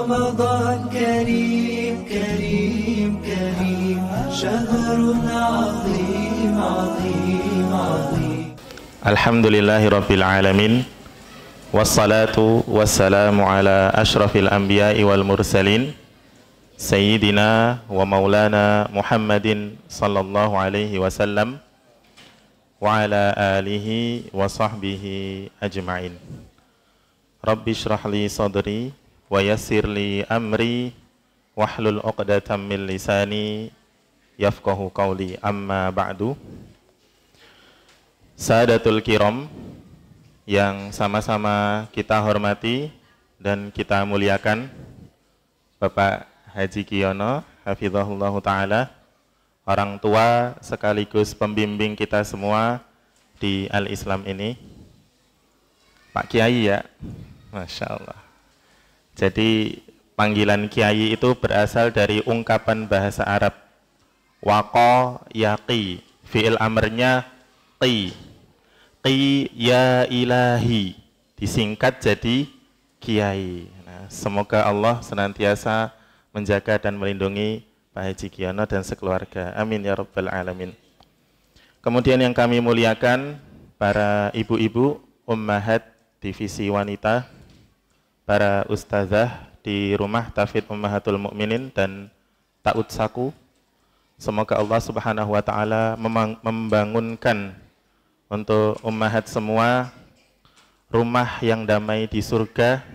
رمضان كريم كريم كريم شهر عظيم عظيم عظيم الحمد لله رب العالمين والصلاة والسلام على أشرف الأنبياء والمرسلين سيدنا ومولانا محمد صلى الله عليه وسلم وعلى آله وصحبه أجمعين. رب اشرح لي صدري ويسر لي أمري واحلل عقدة من لساني يفقهوا قولي. أما بعد. Saadatul Kiram yang sama-sama kita hormati dan kita muliakan, Bapak Haji Kiyono hafizahullah ta'ala, orang tua sekaligus pembimbing kita semua di Al-Islam ini. Pak Kiai ya, Masya Allah. Jadi panggilan Kiai itu berasal dari ungkapan bahasa Arab waqa yaqi, fi'il amrnya qi, qi ya ilahi, disingkat jadi Kiai. Nah, semoga Allah senantiasa menjaga dan melindungi Pak Haji Kiyono dan sekeluarga. Amin ya rabbal alamin. Kemudian yang kami muliakan para ibu-ibu ummahat divisi wanita, para ustazah di rumah Tafid Ummahatul Mukminin dan Ta'ud Saku. Semoga Allah Subhanahu wa taala membangunkan untuk ummahat semua rumah yang damai di surga,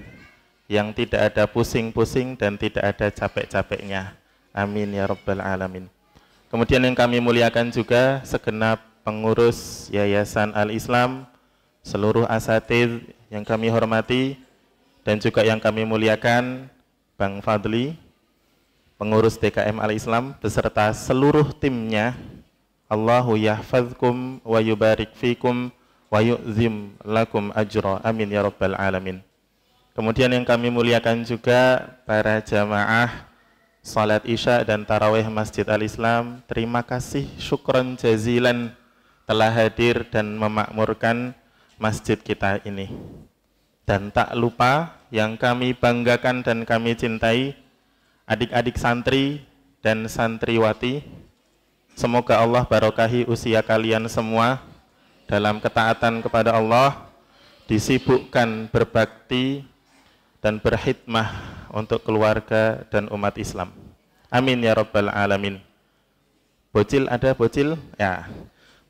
yang tidak ada pusing-pusing dan tidak ada capek-capeknya. Amin ya rabbal alamin. Kemudian yang kami muliakan juga segenap pengurus Yayasan Al-Islam, seluruh asatidz yang kami hormati, dan juga yang kami muliakan Bang Fadli, pengurus DKM Al-Islam beserta seluruh timnya. Allahu yahfazkum wa yubarik fikum wa yu'zim lakum ajra. Amin ya rabbal alamin. Kemudian yang kami muliakan juga para jamaah salat Isya dan Tarawih Masjid Al-Islam. Terima kasih, syukron jazilan telah hadir dan memakmurkan masjid kita ini. Dan tak lupa yang kami banggakan dan kami cintai, adik-adik santri dan santriwati. Semoga Allah barokahi usia kalian semua dalam ketaatan kepada Allah, disibukkan berbakti dan berkhidmah untuk keluarga dan umat Islam. Amin ya rabbal alamin. Bocil ada bocil? Ya,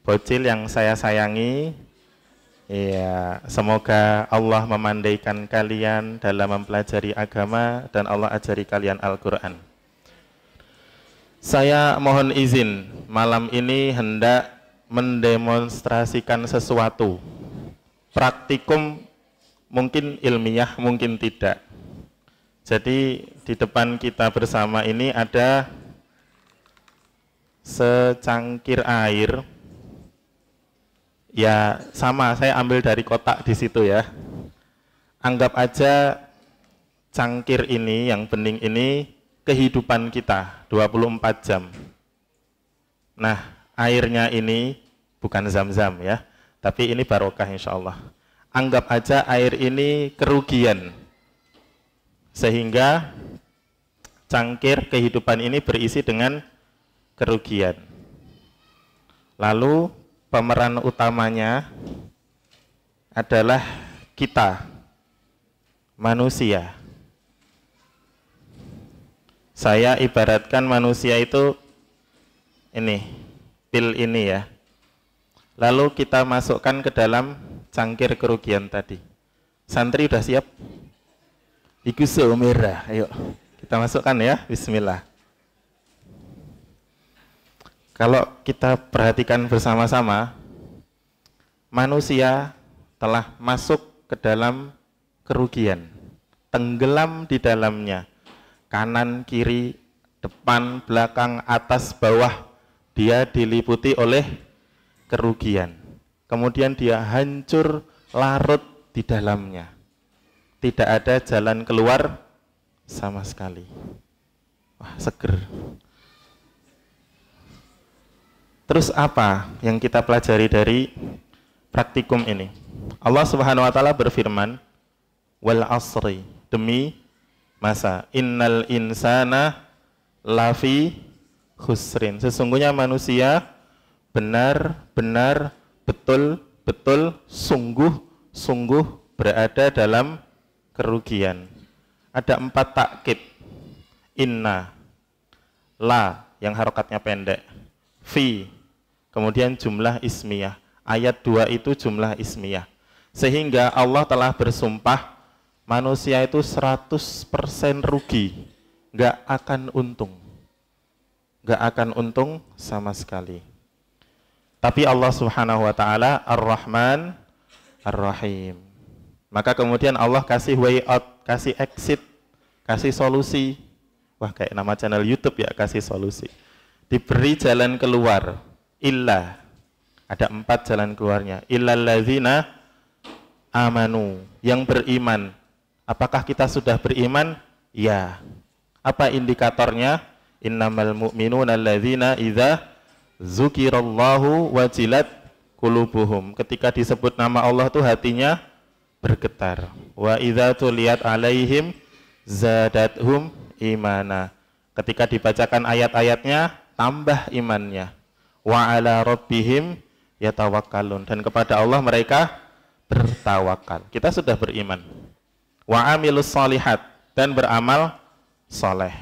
bocil yang saya sayangi. Ya, semoga Allah memandaikan kalian dalam mempelajari agama dan Allah ajari kalian Al-Quran. Saya mohon izin, malam ini hendak mendemonstrasikan sesuatu. Praktikum mungkin ilmiah, mungkin tidak. Jadi di depan kita bersama ini ada secangkir air. Ya sama, saya ambil dari kotak di situ ya. Anggap aja cangkir ini, yang bening ini, kehidupan kita 24 jam. Nah, airnya ini bukan zam-zam ya, tapi ini barokah insya Allah. Anggap aja air ini kerugian, sehingga cangkir kehidupan ini berisi dengan kerugian. Lalu pemeran utamanya adalah kita, manusia. Saya ibaratkan manusia itu ini, pil ini ya. Lalu kita masukkan ke dalam cangkir kerugian tadi. Santri udah siap? Ikuso merah, ayo kita masukkan ya, bismillah. Kalau kita perhatikan bersama-sama, manusia telah masuk ke dalam kerugian, tenggelam di dalamnya, kanan, kiri, depan, belakang, atas, bawah, dia diliputi oleh kerugian. Kemudian dia hancur, larut di dalamnya. Tidak ada jalan keluar sama sekali. Wah, seger. Terus apa yang kita pelajari dari praktikum ini? Allah Subhanahu wa taala berfirman, "Wal asri", demi masa. Innal insana lafi khusrin. Sesungguhnya manusia benar-benar betul-betul sungguh-sungguh berada dalam kerugian. Ada 4 takkid. Inna, la yang harokatnya pendek, fi, kemudian jumlah ismiyah. Ayat 2 itu jumlah ismiyah. Sehingga Allah telah bersumpah manusia itu 100% rugi, nggak akan untung. Nggak akan untung sama sekali. Tapi Allah Subhanahu wa taala Ar-Rahman Ar-Rahim. Maka kemudian Allah kasih way out, kasih exit, kasih solusi. Wah, kayak nama channel YouTube ya, kasih solusi. Diberi jalan keluar. Illa, ada 4 jalan keluarnya. Illalladzina amanu, yang beriman. Apakah kita sudah beriman? Ya. Apa indikatornya? Innamal mu'minuna alladzina idza dzukirallahu wajilat qulubuhum. Ketika disebut nama Allah tuh hatinya bergetar. Wa idza tuliyat alaihim zadathum imana. Ketika dibacakan ayat-ayatnya tambah imannya. Wa ala rabbihim yatawakkalun, dan kepada Allah mereka bertawakal. Kita sudah beriman. Wa amilus solihat, dan beramal soleh.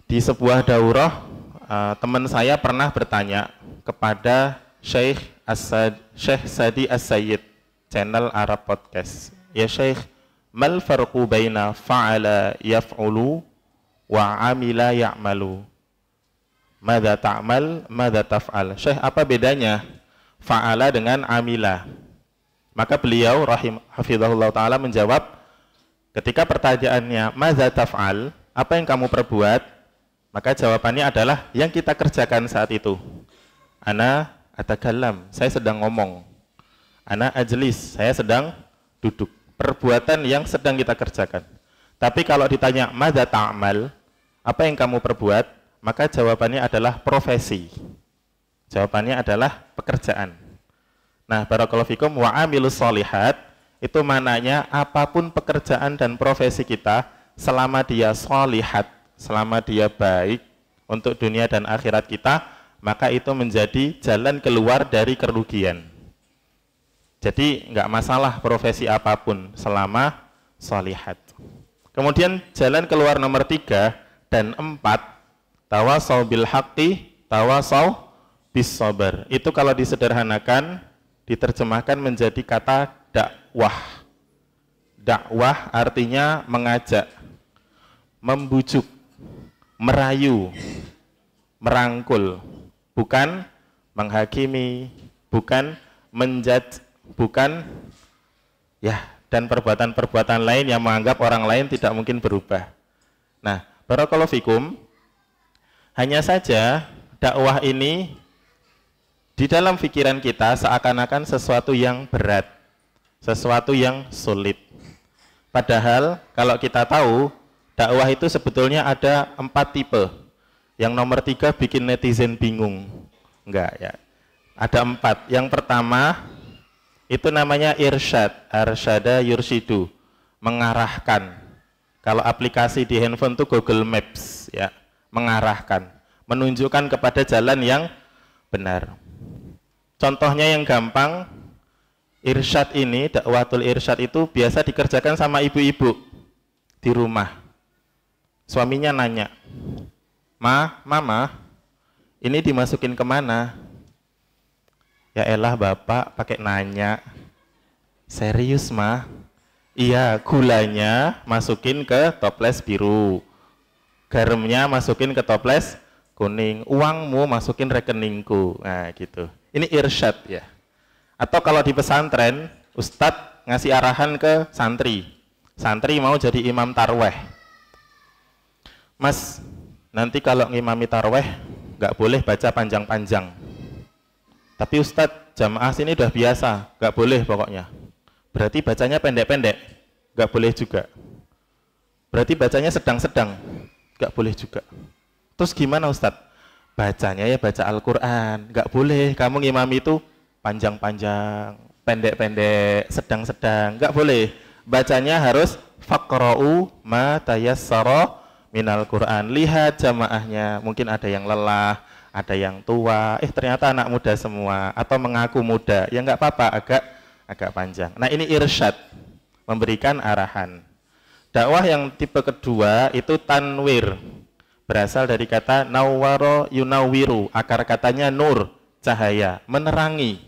Di sebuah daurah, teman saya pernah bertanya kepada Syekh Sadi As-Sayyid, channel Arab Podcast. Ya Syekh, mal farqu baina fa'ala yaf'ulu wa amila ya'malu? Madza ta'mal, madza taf'al? Syekh, apa bedanya fa'ala dengan amila? Maka beliau hafizahullah ta'ala menjawab, ketika pertanyaannya madza taf'al, apa yang kamu perbuat? Maka jawabannya adalah yang kita kerjakan saat itu. Ana atakallam, saya sedang ngomong. Ana ajlis, saya sedang duduk. Perbuatan yang sedang kita kerjakan. Tapi kalau ditanya madza ta'mal, apa yang kamu perbuat? Maka jawabannya adalah profesi. Jawabannya adalah pekerjaan. Nah, barakallahu fikum, wa amilus solihat, itu maknanya apapun pekerjaan dan profesi kita, selama dia solihat, selama dia baik untuk dunia dan akhirat kita, maka itu menjadi jalan keluar dari kerugian. Jadi nggak masalah profesi apapun selama solihat. Kemudian jalan keluar nomor 3 dan 4, tawasau bil haqqi, tawasau bis sabar. Itu kalau disederhanakan, diterjemahkan menjadi kata dakwah. Dakwah artinya mengajak, membujuk, merayu, merangkul, bukan menghakimi, bukan menjudge, bukan ya, dan perbuatan-perbuatan lain yang menganggap orang lain tidak mungkin berubah. Nah, barakallahu fikum, hanya saja dakwah ini di dalam pikiran kita seakan-akan sesuatu yang berat, sesuatu yang sulit. Padahal kalau kita tahu, dakwah itu sebetulnya ada 4 tipe. Yang nomor 3 bikin netizen bingung. Enggak ya. Ada 4. Yang pertama itu namanya irsyad, arsyada yursyidu, mengarahkan. Kalau aplikasi di handphone itu Google Maps ya, mengarahkan, menunjukkan kepada jalan yang benar. Contohnya yang gampang, irsyad ini, dakwatul irsyad itu biasa dikerjakan sama ibu-ibu di rumah. Suaminya nanya, Mama, ini dimasukin kemana? Ya elah bapak pakai nanya. Serius Ma? Iya, gulanya masukin ke toples biru, garamnya masukin ke toples kuning, uangmu masukin rekeningku. Nah gitu. Ini irsyad ya. Atau kalau di pesantren, ustadz ngasih arahan ke santri. Santri mau jadi imam tarweh. Mas, nanti kalau ngimami tarweh nggak boleh baca panjang-panjang. Tapi ustadz, jamaah sini udah biasa, nggak boleh pokoknya. Berarti bacanya pendek-pendek, nggak boleh juga. Berarti bacanya sedang-sedang, nggak boleh juga. Terus gimana ustadz? Bacanya ya baca Al-Quran, nggak boleh. Kamu ngimami itu panjang-panjang, pendek-pendek, sedang-sedang, nggak boleh. Bacanya harus faqra'u ma tayassara minal Qur'an. Lihat jamaahnya, mungkin ada yang lelah, ada yang tua, ternyata anak muda semua, atau mengaku muda, ya nggak apa-apa, agak panjang. Nah ini irsyad, memberikan arahan. Dakwah yang tipe kedua itu tanwir, berasal dari kata nawwaro yunawiru, akar katanya nur, cahaya, menerangi.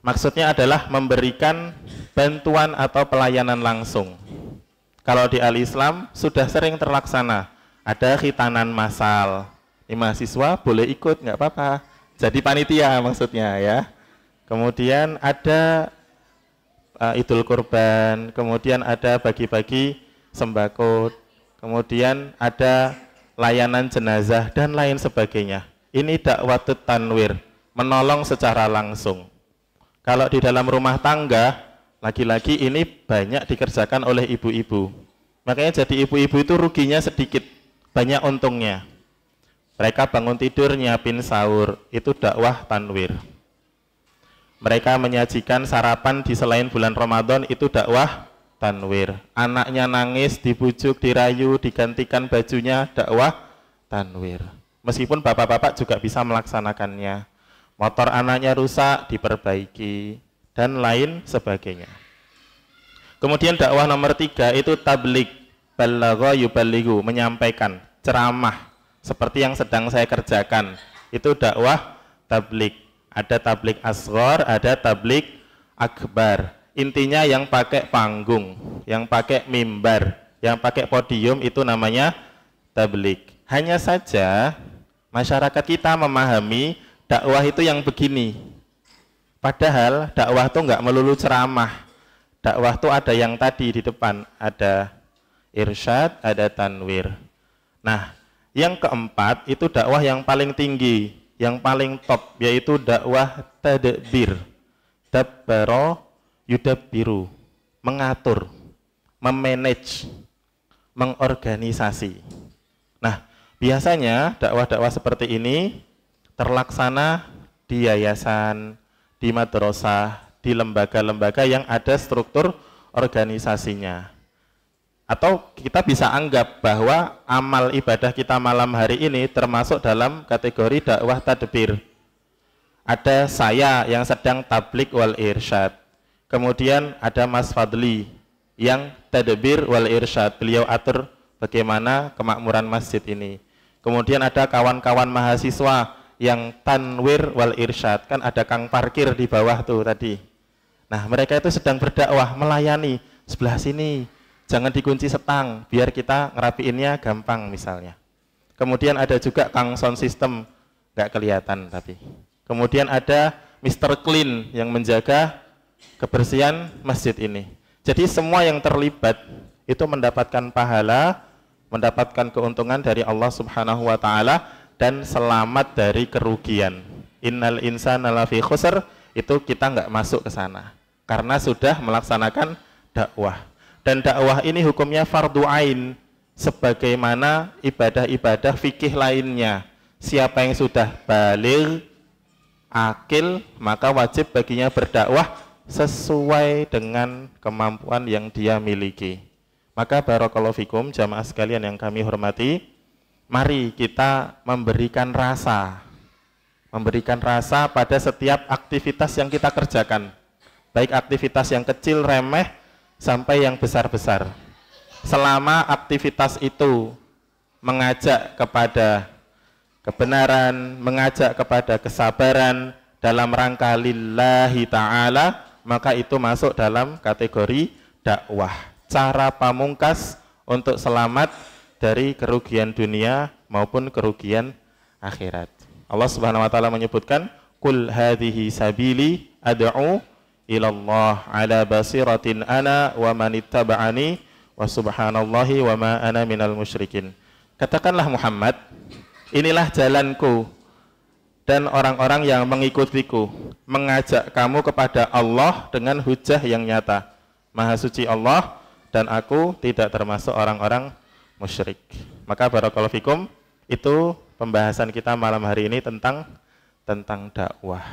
Maksudnya adalah memberikan bantuan atau pelayanan langsung. Kalau di Al-Islam sudah sering terlaksana, ada khitanan massal. Mahasiswa boleh ikut, nggak apa-apa. Jadi panitia maksudnya ya. Kemudian ada Idul Kurban, kemudian ada bagi-bagi sembako, kemudian ada layanan jenazah dan lain sebagainya. Ini dakwatut tanwir, menolong secara langsung. Kalau di dalam rumah tangga, lagi-lagi ini banyak dikerjakan oleh ibu-ibu. Makanya jadi ibu-ibu itu ruginya sedikit, banyak untungnya. Mereka bangun tidur nyiapin sahur, itu dakwah tanwir. Mereka menyajikan sarapan di selain bulan Ramadan, itu dakwah tanwir. Anaknya nangis, dibujuk, dirayu, digantikan bajunya, dakwah tanwir. Meskipun bapak-bapak juga bisa melaksanakannya. Motor anaknya rusak, diperbaiki, dan lain sebagainya. Kemudian dakwah nomor 3 itu tabligh, balagha yuballighu, menyampaikan, ceramah. Seperti yang sedang saya kerjakan, itu dakwah tabligh. Ada tabligh asghar, ada tabligh akbar. Intinya yang pakai panggung, yang pakai mimbar, yang pakai podium itu namanya tabligh. Hanya saja masyarakat kita memahami dakwah itu yang begini. Padahal dakwah itu nggak melulu ceramah. Dakwah itu ada yang tadi di depan, ada irsyad, ada tanwir. Nah, yang keempat itu dakwah yang paling tinggi, yang paling top, yaitu dakwah tadbir. Dabbaro yudabbiru, mengatur, memanage, mengorganisasi. Nah, biasanya dakwah-dakwah seperti ini terlaksana di yayasan, di madrasah, di lembaga-lembaga yang ada struktur organisasinya. Atau kita bisa anggap bahwa amal ibadah kita malam hari ini termasuk dalam kategori dakwah tadbir. Ada saya yang sedang tabligh wal irsyad. Kemudian ada Mas Fadli yang tadbir wal irsyad. Beliau atur bagaimana kemakmuran masjid ini. Kemudian ada kawan-kawan mahasiswa yang tanwir wal irsyad. Kan ada kang parkir di bawah tuh tadi. Nah, mereka itu sedang berdakwah, melayani. Sebelah sini jangan dikunci setang, biar kita ngerapiinnya gampang misalnya. Kemudian ada juga kang sound system, nggak kelihatan tapi. Kemudian ada Mr. Clean yang menjaga kebersihan masjid ini. Jadi semua yang terlibat itu mendapatkan pahala, mendapatkan keuntungan dari Allah Subhanahu wa taala dan selamat dari kerugian. Innal insana lafi khusr, itu kita nggak masuk ke sana karena sudah melaksanakan dakwah. Dan dakwah ini hukumnya fardu ain, sebagaimana ibadah-ibadah fikih lainnya. Siapa yang sudah baligh, akil, maka wajib baginya berdakwah sesuai dengan kemampuan yang dia miliki. Maka barakallahu fikum jamaah sekalian yang kami hormati, mari kita memberikan rasa pada setiap aktivitas yang kita kerjakan. Baik aktivitas yang kecil remeh sampai yang besar-besar. Selama aktivitas itu mengajak kepada kebenaran, mengajak kepada kesabaran dalam rangka lillahi ta'ala, maka itu masuk dalam kategori dakwah. Cara pamungkas untuk selamat dari kerugian dunia maupun kerugian akhirat. Allah Subhanahu wa taala menyebutkan, "Qul hadhihi sabili ad'u ilallah ala basiratin ana wa manittaba'ani wa subhanallahi wa ma ana minal musyrikin." Katakanlah Muhammad, inilah jalanku dan orang-orang yang mengikutiku, mengajak kamu kepada Allah dengan hujah yang nyata. Maha suci Allah dan aku tidak termasuk orang-orang musyrik. Maka barakallahu fikum, itu pembahasan kita malam hari ini tentang dakwah.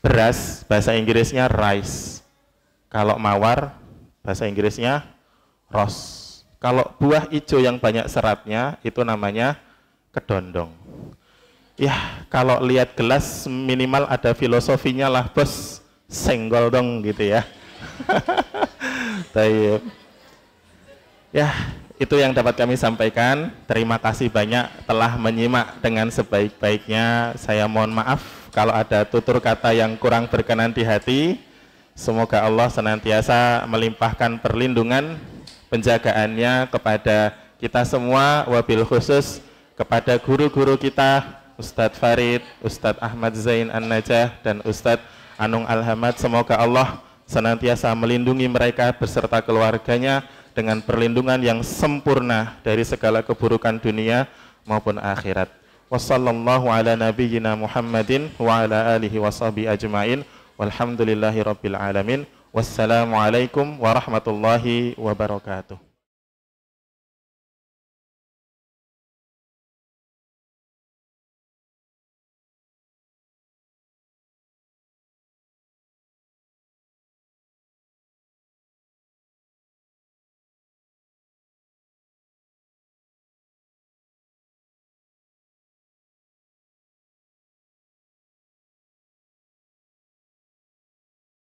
Beras, bahasa Inggrisnya rice. Kalau mawar, bahasa Inggrisnya rose. Kalau buah hijau yang banyak seratnya itu namanya kedondong. Ya, kalau lihat gelas minimal ada filosofinya lah, bos. Senggol dong gitu ya. Tayyib. Ya, itu yang dapat kami sampaikan. Terima kasih banyak telah menyimak dengan sebaik-baiknya. Saya mohon maaf kalau ada tutur kata yang kurang berkenan di hati. Semoga Allah senantiasa melimpahkan perlindungan, penjagaannya kepada kita semua, wabil khusus kepada guru-guru kita, Ustadz Farid, Ustadz Ahmad Zain An-Najah, dan Ustadz Anung Al-Hamad. Semoga Allah senantiasa melindungi mereka beserta keluarganya dengan perlindungan yang sempurna dari segala keburukan dunia maupun akhirat. Wassallallahu ala nabiyyina Muhammadin wa ala alihi washabihi ajma'in. Walhamdulillahi rabbil alamin. Wassalamualaikum warahmatullahi wabarakatuh.